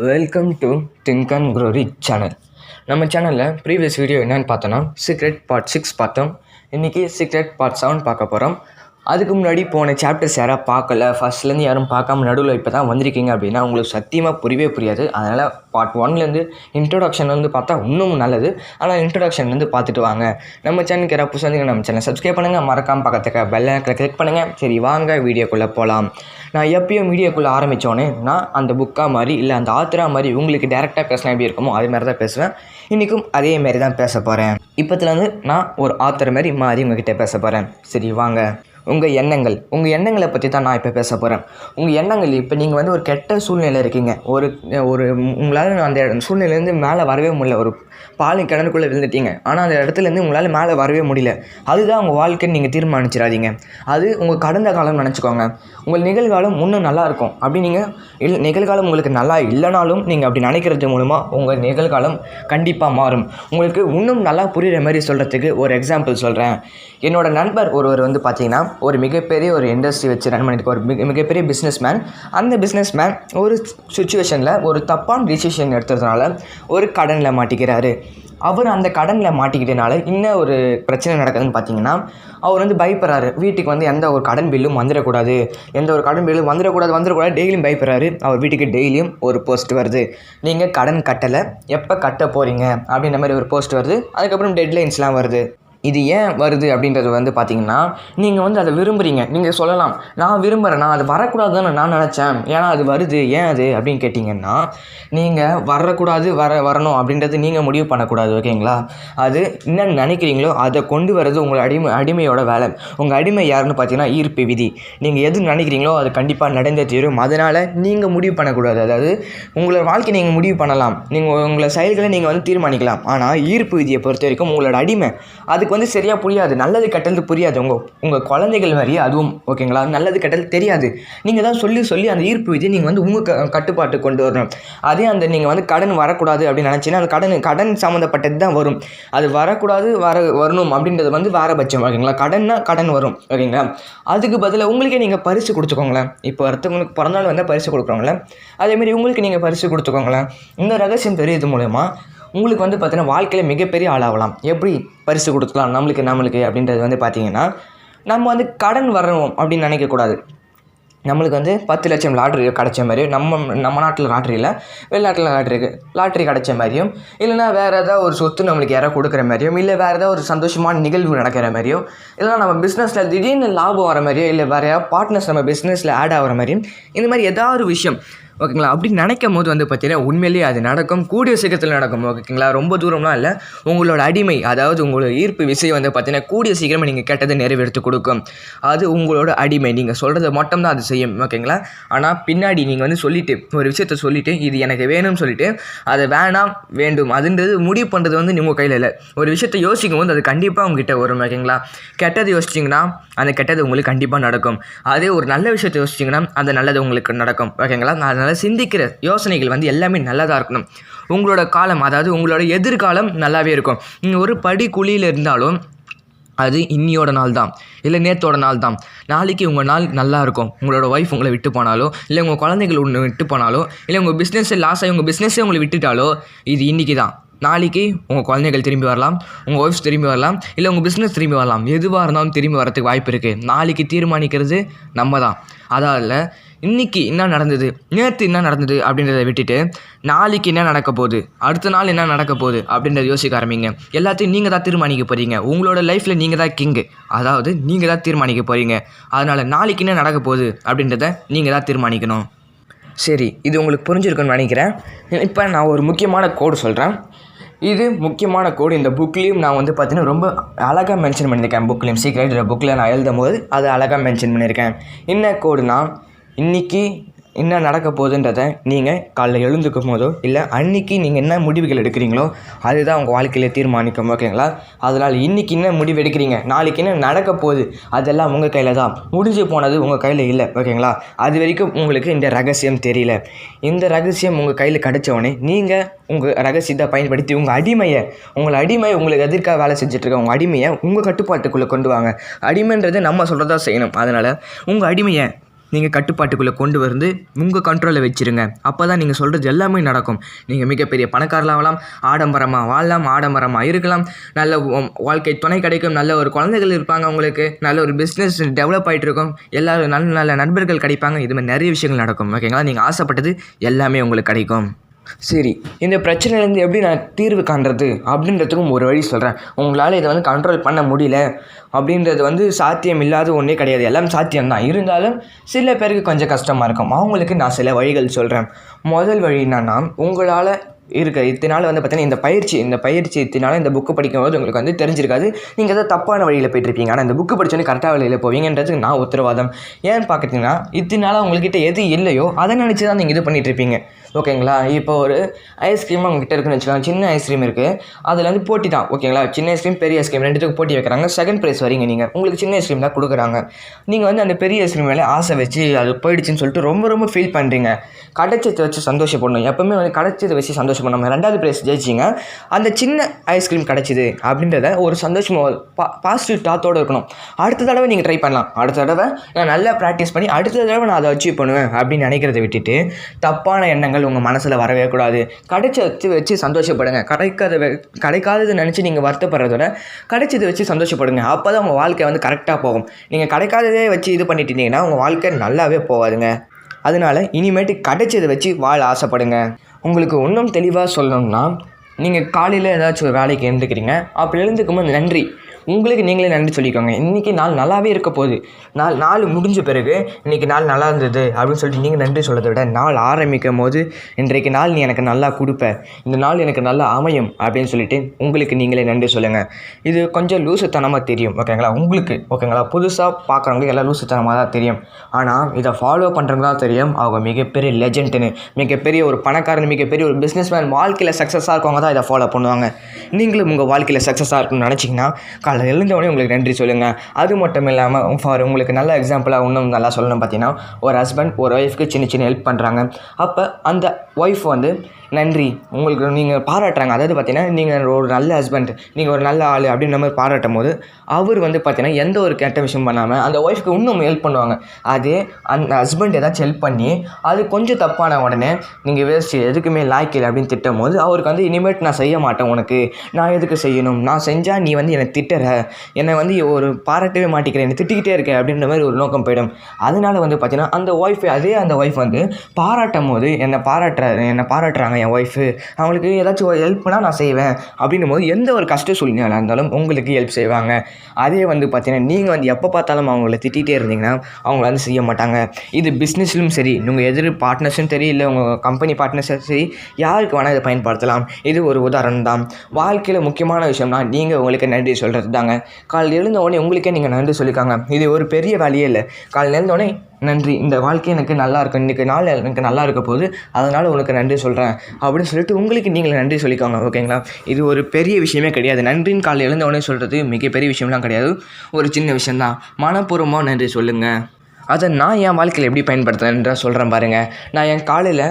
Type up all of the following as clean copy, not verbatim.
Welcome to think and grow rich channel. நம்ம சேனலில் previous video என்னென்னு பார்த்தோன்னா சீக்ரெட் பார்ட் 6 பார்த்தோம். இன்றைக்கி சீக்ரெட் பார்ட் 7 பார்க்க போகிறோம். அதுக்கு முன்னாடி போன சாப்டர்ஸ் யாராவது பார்க்கல, ஃபஸ்ட்லேருந்து யாரும் பார்க்காம நடுவில் இப்போ தான் வந்திருக்கீங்க அப்படின்னா உங்களுக்கு சத்தியமாக புரியவே புரியாது. அதனால் பார்ட் 1லேருந்து இன்ட்ரோடக்ஷன்லேருந்து பார்த்தா இன்னும் நல்லது. ஆனால் இன்ட்ரோடக்ஷன்லேருந்து பார்த்துட்டு வாங்க. நம்ம சேனலுக்கு யாராவது புதுசாக நம்ம சேனல் சப்ஸ்கிரைப் பண்ணுங்கள், மறக்காமல் பக்கத்துக்கு பெல் ஐக்கனை கிளிக் பண்ணுங்கள். சரி வாங்க வீடியோக்குள்ளே போகலாம். நான் எப்பயும் வீடியோக்குள்ளே ஆரம்பித்தோன்னே நான் அந்த புக்காக மாதிரி இல்லை அந்த ஆத்தராக மாதிரி உங்களுக்கு டேரெக்டாக பேசினா எப்படி இருக்குமோ அதே மாதிரி தான் பேசுவேன். இன்றைக்கும் அதே மாதிரி தான் பேச போகிறேன். இப்போத்துலேருந்து நான் ஒரு ஆத்தர் மாதிரி மாறி உங்ககிட்ட பேச போகிறேன். சரி வாங்க. உங்கள் எண்ணங்களை பற்றி தான் நான் இப்போ பேச போகிறேன். உங்கள் எண்ணங்கள் இப்போ நீங்கள் வந்து ஒரு கெட்ட சூழ்நிலை இருக்கீங்க. ஒரு உங்களால் அந்த சூழ்நிலையிலேருந்து மேலே வரவே முடியல. ஒரு பாலும் கிணறுக்குள்ளே விழுந்துட்டீங்க. ஆனால் அந்த இடத்துலேருந்து உங்களால் மேலே வரவே முடியல. அதுதான் உங்கள் வாழ்க்கைன்னு நீங்கள் தீர்மானிச்சிடாதீங்க. அது உங்கள் கடந்த காலம் நினச்சிக்கோங்க. உங்கள் நிகழ்காலம் இன்னும் நல்லாயிருக்கும். அப்படி நீங்கள் நிகழ்காலம் உங்களுக்கு நல்லா இல்லைனாலும் நீங்கள் அப்படி நினைக்கிறது மூலமாக உங்கள் நிகழ்காலம் கண்டிப்பாக மாறும். உங்களுக்கு இன்னும் நல்லா புரிகிற மாதிரி சொல்கிறதுக்கு ஒரு எக்ஸாம்பிள் சொல்கிறேன். என்னோடய நண்பர் ஒருவர் வந்து பார்த்தீங்கன்னா ஒரு மிகப்பெரிய ஒரு இண்டஸ்ட்ரி வச்சு ரன் பண்ணிட்டு ஒரு மிகப்பெரிய பிஸ்னஸ் மேன். அந்த பிஸ்னஸ் மேன் ஒரு சுச்சுவேஷனில் ஒரு தப்பான டிசிஷன் எடுத்ததுனால ஒரு கடனில் மாட்டிக்கிறாரு. அவர் அந்த கடனில் மாட்டிக்கிட்டனால இன்னும் ஒரு பிரச்சனை நடக்குதுன்னு பார்த்தீங்கன்னா அவர் வந்து பயப்படுறாரு. வீட்டுக்கு வந்து எந்த ஒரு கடன் பில்லும் வந்துடக்கூடாது, டெய்லியும் பயப்படுறாரு. அவர் வீட்டுக்கு டெய்லியும் ஒரு போஸ்ட் வருது, நீங்கள் கடன் கட்டலை, எப்போ கட்ட போகிறீங்க அப்படின்ற மாதிரி ஒரு போஸ்ட் வருது. அதுக்கப்புறம் டெட்லைன்ஸ்லாம் வருது. இது ஏன் வருது அப்படின்றது வந்து பார்த்திங்கன்னா நீங்கள் வந்து அதை விரும்புகிறீங்க. நீங்கள் சொல்லலாம், நான் விரும்புகிறேன், நான் அது வரக்கூடாதுன்னு நான் நினச்சேன், ஏன்னா அது வருது, ஏன் அது அப்படின்னு கேட்டிங்கன்னா நீங்கள் வரணும் அப்படின்றது நீங்கள் முடிவு பண்ணக்கூடாது. ஓகேங்களா? அது என்ன நினைக்கிறீங்களோ அதை கொண்டு வர்றது உங்கள் அடிமையோட வேலை. உங்கள் அடிமை யாருன்னு பார்த்தீங்கன்னா ஈர்ப்பு விதி. நீங்கள் எது நினைக்கிறீங்களோ அது கண்டிப்பாக நடந்தே தீரும். அதனால் நீங்கள் முடிவு பண்ணக்கூடாது. அதாவது உங்களோட வாழ்க்கை நீங்கள் முடிவு பண்ணலாம், நீங்கள் உங்களை செயல்களை நீங்கள் வந்து தீர்மானிக்கலாம். ஆனால் ஈர்ப்பு விதியை பொறுத்த வரைக்கும் உங்களோட அடிமை. அதுக்கு வந்து சரியாக புரியாது, நல்லது கெட்டது புரியாது. உங்கள் குழந்தைகள் மாதிரியே அதுவும். ஓகேங்களா? நல்லது கெட்டது தெரியாது. நீங்கள் தான் சொல்லி அந்த ஈர்ப்பு விதியை நீங்கள் வந்து உங்கள் கட்டுப்பாட்டு கொண்டு வரணும். அதே அந்த நீங்கள் வந்து கடன் வரக்கூடாது அப்படின்னு நினச்சிங்கன்னா அந்த கடன் சம்மந்தப்பட்டது தான் வரும். அது வரக்கூடாது வரணும் அப்படின்றது வந்து வேறபட்சம். ஓகேங்களா? கடன் வரும். ஓகேங்களா? அதுக்கு பதிலாக உங்களுக்கே நீங்கள் பரிசு கொடுத்துக்கோங்களேன். இப்போ ஒருத்தவங்களுக்கு பிறந்தநாள் வந்தால் பரிசு கொடுக்குறோங்களேன், அதேமாதிரி உங்களுக்கு நீங்கள் பரிசு கொடுத்துக்கோங்களேன். இந்த ரகசியம் தெரியுது மூலமா உங்களுக்கு வந்து பார்த்தீங்கன்னா வாழ்க்கையில் மிகப்பெரிய ஆளாகலாம். எப்படி பரிசு கொடுத்துக்கலாம் நம்மளுக்கு அப்படின்றது வந்து பார்த்தீங்கன்னா நம்ம வந்து கடன் வரணும் அப்படின்னு நினைக்கக்கூடாது. நம்மளுக்கு வந்து 10 லட்சம் லாட்ரி கிடச்ச மாதிரியும் நம்ம நாட்டில் லாட்ரி இல்லை, வெளிநாட்டில் லாட்ரி கிடச்ச மாதிரியும், இல்லைனா வேறு ஏதாவது ஒரு சொத்து நம்மளுக்கு யாராவது கொடுக்குற மாதிரியும், இல்லை வேறு ஏதாவது ஒரு சந்தோஷமான நிகழ்வு நடக்கிற மாதிரியும், இல்லைனா நம்ம பிஸ்னஸில் திடீர்னு லாபம் வர மாதிரியும், இல்லை வேறு யாராவது பார்ட்னர்ஸ் நம்ம பிஸ்னஸில் ஆட் ஆகிற மாதிரியும், இந்த மாதிரி ஏதாவது ஒரு விஷயம். ஓகேங்களா? அப்படி நினைக்கும் போது வந்து பார்த்தீங்கன்னா உண்மையிலேயே அது நடக்கும், கூடிய சீக்கிரத்தில் நடக்கும். ஓகேங்களா? ரொம்ப தூரம்லாம் இல்லை. உங்களோட அடிமை, அதாவது உங்களோட ஈர்ப்பு விசை வந்து பார்த்தீங்கன்னா கூடிய சீக்கிரமாக நீங்கள் கேட்டதை நிறைவேற்றி கொடுக்கும். அது உங்களோட அடிமை. நீங்கள் சொல்கிறத மட்டும்தான் அது செய்யும். ஓகேங்களா? ஆனால் பின்னாடி நீங்கள் வந்து ஒரு விஷயத்த சொல்லிவிட்டு இது எனக்கு வேணும்னு சொல்லிவிட்டு அதை வேணாம் வேண்டும் அதுன்றது முடிவு பண்ணுறது வந்து உங்கள் கையில் இல்லை. ஒரு விஷயத்தை யோசிக்கும் போது அது கண்டிப்பாக உங்ககிட்ட வரும். ஓகேங்களா? கெட்டது யோசிச்சிங்கன்னா அந்த கெட்டது உங்களுக்கு கண்டிப்பாக நடக்கும். அதே ஒரு நல்ல விஷயத்தை யோசிச்சிங்கன்னா அந்த நல்லது உங்களுக்கு நடக்கும். ஓகேங்களா? அதனால் சிந்திக்கிற யோசனைகள் வந்து எல்லாமே நல்லதாக இருக்கணும். உங்களோட காலம், அதாவது உங்களோட எதிர்காலம் நல்லாவே இருக்கும். நீங்கள் ஒரு படி குழியில் இருந்தாலும் அது இன்னியோட நாள் தான், இல்லை நேற்றோட நாள் தான். நாளைக்கு உங்கள் நாள் நல்லா இருக்கும். உங்களோட ஒய்ஃப் உங்களை விட்டு போனாலோ, இல்லை உங்கள் குழந்தைகள் ஒன்று விட்டு போனாலோ, இல்லை உங்கள் பிஸ்னஸே லாஸ் ஆகி உங்கள் பிஸ்னஸே உங்களை விட்டுட்டாலோ இது இன்றைக்கி தான். நாளைக்கு உங்கள் குழந்தைகள் திரும்பி வரலாம், உங்கள் ஒய்ஃப்ஸ் திரும்பி வரலாம், இல்லை உங்கள் பிஸ்னஸ் திரும்பி வரலாம். எதுவாக இருந்தாலும் திரும்பி வரத்துக்கு வாய்ப்பு இருக்குது. நாளைக்கு தீர்மானிக்கிறது நம்ம தான். அதால் இன்றைக்கி என்ன நடந்தது, நேற்று என்ன நடந்தது அப்படின்றத விட்டுட்டு நாளைக்கு என்ன நடக்க போகுது, அடுத்த நாள் என்ன நடக்க போகுது அப்படின்றத யோசிக்க ஆரம்பிங்க. எல்லாத்தையும் நீங்கள் தான் தீர்மானிக்க போகிறீங்க. உங்களோட லைஃப்பில் நீங்கள் தான் கிங்கு, அதாவது நீங்கள் தான் தீர்மானிக்க போகிறீங்க. அதனால் நாளைக்கு என்ன நடக்க போகுது அப்படின்றத நீங்கள் தான் தீர்மானிக்கணும். சரி, இது உங்களுக்கு புரிஞ்சிருக்குன்னு நினைக்கிறேன். இப்போ நான் ஒரு முக்கியமான கோடு சொல்கிறேன். இது முக்கியமான கோடு. இந்த புக்லேயும் நான் வந்து பார்த்தீங்கன்னா ரொம்ப அழகாக மென்ஷன் பண்ணியிருக்கேன். புக்லேயும் சீக்ரெட் புக்கில் நான் எழுதும் போது அதை அழகாக மென்ஷன் பண்ணியிருக்கேன். என்ன கோடுனா, இன்றைக்கி என்ன நடக்க போகுதுன்றதை நீங்கள் காலைல எழுந்துக்கும் போதோ இல்லை அன்றைக்கி நீங்கள் என்ன முடிவுகள் எடுக்கிறீங்களோ அதுதான் உங்கள் வாழ்க்கையில் தீர்மானிக்கும். ஓகேங்களா? அதனால் இன்றைக்கி என்ன முடிவு எடுக்கிறீங்க, நாளைக்கு என்ன நடக்க போகுது அதெல்லாம் உங்கள் கையில் தான். முடிஞ்சு போனது உங்கள் கையில் இல்லை. ஓகேங்களா? அது வரைக்கும் உங்களுக்கு இந்த ரகசியம் தெரியல. இந்த ரகசியம் உங்கள் கையில் கிடச்சவொடனே நீங்கள் உங்கள் ரகசியத்தை பயன்படுத்தி உங்கள் அடிமை உங்களுக்கு எதிர்க்காக வேலை செஞ்சிட்ருக்க உங்கள் அடிமையை உங்கள் கட்டுப்பாட்டுக்குள்ளே கொண்டு வாங்க. அடிமைன்றதை நம்ம சொல்கிறதா செய்யணும். அதனால் உங்கள் அடிமையை நீங்கள் கட்டுப்பாட்டுக்குள்ளே கொண்டு வந்து உங்கள் கண்ட்ரோலில் வச்சுருங்க. அப்போ தான் நீங்கள் சொல்கிறது எல்லாமே நடக்கும். நீங்கள் மிகப்பெரிய பணக்காரலாகலாம், ஆடம்பரமாக வாழலாம், ஆடம்பரமாக இருக்கலாம், நல்ல வாழ்க்கை துணை கிடைக்கும், நல்ல ஒரு குழந்தைகள் இருப்பாங்க, உங்களுக்கு நல்ல ஒரு பிஸ்னஸ் டெவலப் ஆகிட்டு இருக்கும், எல்லோரும் நல்ல நல்ல நண்பர்கள் கிடைப்பாங்க. இது மாதிரி நிறைய விஷயங்கள் நடக்கும். ஓகேங்களா? நீங்கள் ஆசைப்பட்டது எல்லாமே உங்களுக்கு கிடைக்கும். சரி, இந்த பிரச்சனையிலேருந்து எப்படி நான் தீர்வு காண்றது அப்படின்றதுக்கும் ஒரு வழி சொல்கிறேன். உங்களால் இதை கண்ட்ரோல் பண்ண முடியல அப்படின்றது சாத்தியம் இல்லாத ஒன்றே கிடையாது. எல்லாம் சாத்தியம்தான். இருந்தாலும் சில பேருக்கு கொஞ்சம் கஷ்டமாக இருக்கும். அவங்களுக்கு நான் சில வழிகள் சொல்கிறேன். முதல் வழி என்னன்னா, உங்களால் இதனால் பார்த்தீங்கன்னா இந்த பயிற்சி இதனால் இந்த புக்கு படிக்கும்போது உங்களுக்கு தெரிஞ்சிருக்காது. நீங்கள் ஏதாவது தப்பான வழியில் போய்ட்டுருப்பீங்க. ஆனால் இந்த புக்கு படித்தோன்னே கரெக்டாக வழியில் போவீங்கன்றதுக்கு நான் உத்தரவாதம். ஏன்னு பார்க்குறீங்கன்னா, இதனால் உங்கள்கிட்ட எது இல்லையோ அதை நினச்சி தான் நீங்கள் இது பண்ணிகிட்ருப்பீங்க. ஓகேங்களா? இப்போ ஒரு ஐஸ்கிரீம் உங்ககிட்ட இருக்குன்னு வச்சுக்கலாம். சின்ன ஐஸ்கிரீம் இருக்குது, அதில் போட்டி தான். ஓகேங்களா? சின்ன ஐஸ்கிரீம், பெரிய ஐஸ்கிரீம் ரெண்டுத்துக்கு போட்டி வைக்கிறாங்க. செகண்ட் ப்ரைஸ் வரீங்க நீங்கள். உங்களுக்கு சின்ன ஐஸ்கிரீம் தான் கொடுக்குறாங்க. நீங்கள் அந்த பெரிய ஐஸ்கிரீம் மேலே ஆசை வச்சு அது போயிடுச்சுன்னு சொல்லிட்டு ரொம்ப ரொம்ப ஃபீல் பண்ணுறீங்க. கிடைச்சதை வச்சு சந்தோஷப்படணும். எப்போவுமே கிடைச்சதை வச்சு சந்தோஷப்படணும். ரெண்டாவது ப்ரைஸ் ஜெயிச்சிங்க, அந்த சின்ன ஐஸ்கிரீம் கிடச்சிது அப்படின்றத ஒரு சந்தோஷமாக பாசிட்டிவ் தாத்தோடு இருக்கணும். அடுத்த தடவை நீங்கள் ட்ரை பண்ணலாம். அடுத்த தடவை நான் நல்லா ப்ராக்டிஸ் பண்ணி அடுத்த தடவை நான் அதை அச்சீவ் பண்ணுவேன் அப்படின்னு நினைக்கிறத விட்டுட்டு தப்பான எண்ணங்கள் உங்கள் மனசில் வரவே கூடாது. கிடைச்சதை வச்சு சந்தோஷப்படுங்க. கிடைக்காதது நினச்சி நீங்கள் வருத்தப்படுறதோட கிடைச்சதை வச்சு சந்தோஷப்படுங்க. அப்போ தான் உங்கள் வாழ்க்கை கரெக்டாக போகும். நீங்கள் கிடைக்காததே வச்சு இது பண்ணிட்டீங்கன்னா உங்கள் வாழ்க்கை நல்லாவே போகாதுங்க. அதனால் இனிமேட்டு கிடைச்சதை வச்சு வாழ ஆசைப்படுங்க. உங்களுக்கு இன்னும் தெளிவாக சொல்லணும்னா, நீங்கள் காலையில் ஏதாச்சும் ஒரு வேலைக்கு எழுந்துக்கிறீங்க. அப்படி எழுந்துக்கும்போது நன்றி, உங்களுக்கு நீங்களே நன்றி சொல்லிக்கோங்க. இன்றைக்கி நாள் நல்லாவே இருக்க போகுது. நாள் முடிஞ்ச பிறகு இன்றைக்கி நாள் நல்லா இருந்தது அப்படின்னு சொல்லிட்டு நீங்கள் நன்றி சொல்கிறத விட, நாள் ஆரம்பிக்கும் போது இன்றைக்கு நாள் நீ எனக்கு நல்லா கொடுப்ப, இந்த நாள் எனக்கு நல்லா அமையும் அப்படின்னு சொல்லிட்டு உங்களுக்கு நீங்களே நன்றி சொல்லுங்கள். இது கொஞ்சம் லூசுத்தனமாக தெரியும். ஓகேங்களா? உங்களுக்கு ஓகேங்களா? புதுசாக பார்க்குறவங்களுக்கு எல்லாம் லூசுத்தனமாக தான் தெரியும். ஆனால் இதை ஃபாலோ பண்ணுறவங்க தான் தெரியும் அவங்க மிகப்பெரிய லெஜெண்டுன்னு, மிகப்பெரிய ஒரு பணக்காரன், மிகப்பெரிய ஒரு பிஸ்னஸ்மேன், வாழ்க்கையில் சக்ஸஸாக இருக்கவங்க தான் இதை ஃபாலோ பண்ணுவாங்க. நீங்களும் உங்கள் வாழ்க்கையில் சக்ஸஸாக இருக்கணும்னு நினச்சிங்கன்னா காலையில் எழுந்தவொடனே உங்களுக்கு நன்றி சொல்லுங்கள். அது மட்டும் இல்லாமல் உங்களுக்கு நல்ல எக்ஸாம்பிளாக இன்னும் நல்லா சொல்லணும் பார்த்தீங்கன்னா, ஒரு ஹஸ்பண்ட் ஒரு ஒய்ஃப்க்கு சின்ன சின்ன ஹெல்ப் பண்ணுறாங்க. அப்போ அந்த ஒய்ஃப் நன்றி உங்களுக்கு நீங்கள் பாராட்டுறாங்க. அதாவது பார்த்தீங்கன்னா, நீங்கள் ஒரு நல்ல ஹஸ்பண்ட், நீங்கள் ஒரு நல்ல ஆள் அப்படின்ற மாதிரி பாராட்டும் போது அவர் பார்த்தீங்கன்னா எந்த ஒரு கெட்ட விஷயம் பண்ணாமல் அந்த ஒய்ஃப்க்கு இன்னும் ஹெல்ப் பண்ணுவாங்க. அதே அந்த ஹஸ்பண்ட் ஏதாச்சும் ஹெல்ப் பண்ணி அது கொஞ்சம் தப்பான உடனே நீங்கள் வேஸ்ட்டு, எதுக்குமே லாய்க்கில் அப்படின்னு திட்டும் போது அவருக்கு இனிமேட்டு நான் செய்ய மாட்டேன், உனக்கு நான் எதுக்கு செய்யணும், நான் செஞ்சால் நீ என்னை திட்டுற, என்னை ஒரு பாராட்டவே மாட்டிக்கிறேன், என்னை திட்டிக்கிட்டே இருக்கேன் அப்படின்ற மாதிரி ஒரு நோக்கம் போயிடும். அதனால் பார்த்தீங்கன்னா அந்த ஒய்ஃப் பாராட்டும் போது என்னை பாராட்டுறாங்க என் ஒய்ஃபு, அவங்களுக்கு ஏதாச்சும் ஒரு ஹெல்ப்னால் நான் செய்வேன் அப்படின்னும் போது எந்த ஒரு கஷ்ட சூழ்நிலையாக இருந்தாலும் உங்களுக்கு ஹெல்ப் செய்வாங்க. அதே பார்த்தீங்கன்னா நீங்கள் எப்போ பார்த்தாலும் அவங்கள திட்டிகிட்டே இருந்தீங்கன்னா அவங்கள செய்ய மாட்டாங்க. இது பிஸ்னஸ்லும் சரி, உங்கள் எதிர் பார்ட்னர்ஸும் சரி, இல்லை உங்கள் கம்பெனி பார்ட்னர்ஸும் சரி, யாருக்கு வேணால் இதை பயன்படுத்தலாம். இது ஒரு உதாரணம் தான். வாழ்க்கையில் முக்கியமான விஷயம்னா நீங்கள் உங்களுக்கு நன்றி சொல்கிறது தாங்க. காலையில் எழுந்தவுடனே உங்களுக்கே நீங்கள் நன்றி சொல்லிக்காங்க. இது ஒரு பெரிய வேலையே இல்லை. காலையில் எழுந்தவுடனே நன்றி, இந்த வாழ்க்கை எனக்கு நல்லா இருக்கும், இன்றைக்கி நாள் எனக்கு நல்லா இருக்க போகுது, அதனால் உனக்கு நன்றி சொல்கிறேன் அப்படின்னு சொல்லிட்டு உங்களுக்கு நீங்களே நன்றி சொல்லிக்கோங்க. ஓகேங்களா? இது ஒரு பெரிய விஷயமே கிடையாது. நன்றின்னு காலையில் எழுந்தவுடனே சொல்கிறது மிகப்பெரிய விஷயம்லாம் கிடையாது. ஒரு சின்ன விஷயந்தான். மனப்பூர்வமாக நன்றி சொல்லுங்கள். அதை நான் என் வாழ்க்கையில் எப்படி பயன்படுத்துகிறேன்ற சொல்கிறேன் பாருங்கள். நான் என் காலையில்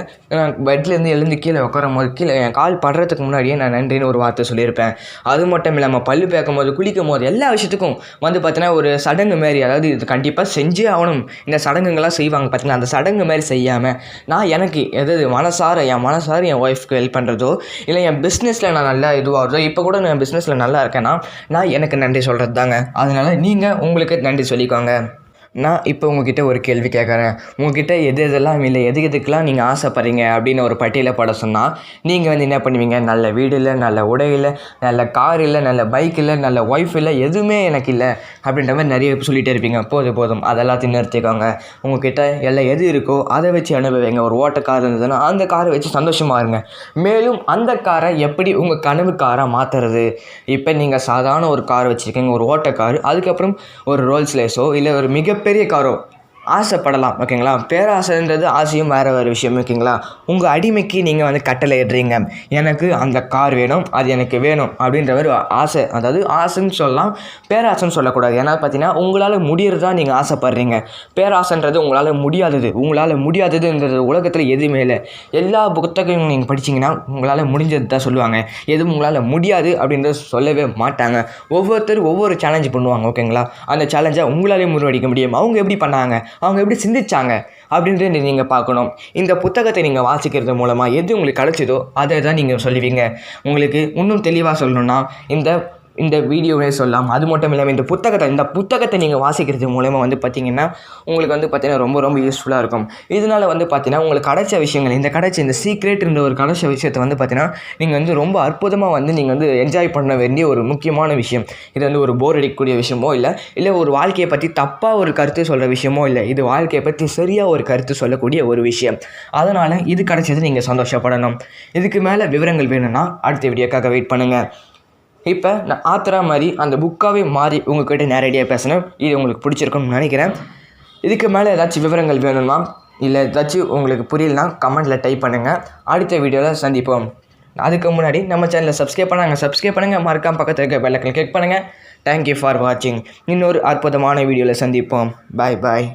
பெட்லேருந்து எழுந்து கீழே உட்காரும் போது என் கால் படுறதுக்கு முன்னாடியே நான் நன்றின்னு ஒரு வார்த்தை சொல்லியிருப்பேன். அது மட்டும் இல்லாமல் பல்லு பேக்கும் போது, குளிக்கும் போது, எல்லா விஷயத்துக்கும் பார்த்தீங்கன்னா ஒரு சடங்கு மாரி, அதாவது இது கண்டிப்பாக செஞ்சே ஆகணும், இந்த சடங்குங்கள்லாம் செய்வாங்க பார்த்தீங்கன்னா, அந்த சடங்கு மாதிரி செய்யாமல் நான் எனக்கு என் மனசார என் ஒய்ஃப்க்கு ஹெல்ப் பண்ணுறதோ, இல்லை என் பிஸ்னஸில் நான் நல்லா இதுவாகிறதோ, இப்போ கூட நான் பிஸ்னஸில் நல்லா இருக்கேன்னா நான் எனக்கு நன்றி சொல்கிறது தாங்க. அதனால் நீங்கள் உங்களுக்கு நன்றி சொல்லிக்கோங்க. நான் இப்போ உங்ககிட்ட ஒரு கேள்வி கேட்குறேன். உங்ககிட்ட எதெல்லாம் இல்லை, எதுக்கெல்லாம் நீங்கள் ஆசைப்படுறீங்க அப்படின்னு ஒரு பட்டியலை போட சொன்னால் நீங்கள் என்ன பண்ணுவீங்க? நல்ல வீடு இல்லை, நல்ல உடை இல்லை, நல்ல கார் இல்லை, நல்ல பைக் இல்லை, நல்ல ஒய்ஃப் இல்லை, எதுவுமே எனக்கு இல்லை அப்படின்ற மாதிரி நிறைய சொல்லிகிட்டே இருப்பீங்க. போதும் அதெல்லாத்தையும் நிறுத்திக்கோங்க. உங்ககிட்ட எல்லாம் எது இருக்கோ அதை வச்சு அனுபவிங்க. ஒரு ஓட்ட கார் இருந்ததுன்னா அந்த காரை வச்சு சந்தோஷமாக இருங்க. மேலும் அந்த காரை எப்படி உங்கள் கனவு காராக மாற்றுறது? இப்போ நீங்கள் சாதாரண ஒரு கார் வச்சுருக்கீங்க, ஒரு ஓட்ட கார், அதுக்கப்புறம் ஒரு ரோல்ஸ் லேஸோ இல்லை ஒரு மிகப்பெரிய காரோ ஆசைப்படலாம். ஓகேங்களா? பேராசைன்றது ஆசையும் வேறு விஷயம். ஓகேங்களா? உங்கள் அடிமைக்கு நீங்கள் கட்டளை இடுறீங்க, எனக்கு அந்த கார் வேணும், அது எனக்கு வேணும் அப்படின்ற மாதிரி ஆசை. அதாவது ஆசைன்னு சொல்லலாம், பேராசைன்னு சொல்லக்கூடாது. ஏன்னா பார்த்தீங்கன்னா உங்களால் முடியறதா நீங்கள் ஆசைப்படுறீங்க. பேராசைன்றது உங்களால் முடியாததுன்றது உலகத்தில் எதுவுமே இல்லை. எல்லா புத்தகங்களும் நீங்கள் படிச்சிங்கன்னா உங்களால் முடிஞ்சது தான் சொல்லுவாங்க. எதுவும் உங்களால் முடியாது அப்படின்றத சொல்லவே மாட்டாங்க. ஒவ்வொருத்தரும் ஒவ்வொரு சேலஞ்சு பண்ணுவாங்க. ஓகேங்களா? அந்த சேலஞ்சை உங்களாலே முறியடிக்க முடியும். அவங்க எப்படி பண்ணாங்க? அவங்க எப்படி சிந்திச்சாங்க அப்படின்ட்டு நீங்கள் பார்க்கணும். இந்த புத்தகத்தை நீங்கள் வாசிக்கிறது மூலமாக எது உங்களுக்கு கிடைச்சதோ அதை தான் நீங்கள் சொல்லுவீங்க. உங்களுக்கு இன்னும் தெளிவாக சொல்லணுன்னா இந்த வீடியோவே சொல்லலாம். அது மட்டும் இல்லாமல் இந்த புத்தகத்தை நீங்கள் வாசிக்கிறது மூலமாக வந்து பார்த்திங்கன்னா உங்களுக்கு வந்து பார்த்திங்கன்னா ரொம்ப ரொம்ப யூஸ்ஃபுல்லாக இருக்கும். இதனால் வந்து பார்த்திங்கன்னா உங்களுக்கு கிடைச்ச விஷயங்கள் இந்த சீக்ரெட்ன்ற ஒரு கிடைச்ச விஷயத்தை வந்து பார்த்திங்கன்னா நீங்கள் வந்து ரொம்ப அற்புதமாக வந்து நீங்கள் வந்து என்ஜாய் பண்ண வேண்டிய ஒரு முக்கியமான விஷயம். இது வந்து ஒரு போர் அடிக்கக்கூடிய விஷயமோ இல்லை ஒரு வாழ்க்கையை பற்றி தப்பாக ஒரு கருத்து சொல்கிற விஷயமோ இல்லை. இது வாழ்க்கையை பற்றி சரியாக ஒரு கருத்து சொல்லக்கூடிய ஒரு விஷயம். அதனால் இது கிடைச்சது நீங்கள் சந்தோஷப்படணும். இதுக்கு மேலே விவரங்கள் வேணும்னா அடுத்த வீடியோக்காக வெயிட் பண்ணுங்கள். இப்போ நான் ஆத்தரா மாதிரி அந்த புக்காகவே மாறி உங்கள்கிட்ட நேரடியாக பேசினேன். இது உங்களுக்கு பிடிச்சிருக்குன்னு நினைக்கிறேன். இதுக்கு மேலே ஏதாச்சும் விவரங்கள் வேணும்னா இல்லை ஏதாச்சும் உங்களுக்கு புரியலனா கமெண்ட்டில் டைப் பண்ணுங்கள். அடுத்த வீடியோவில் சந்திப்போம். அதுக்கு முன்னாடி நம்ம சேனலை சப்ஸ்கிரைப் பண்ணுங்கள். மறக்காம பக்கத்தில் இருக்க பெல் ஐகானை கிளிக் பண்ணுங்கள். தேங்க்யூ ஃபார் வாட்சிங். இன்னொரு அற்புதமான வீடியோவில் சந்திப்போம். பாய்.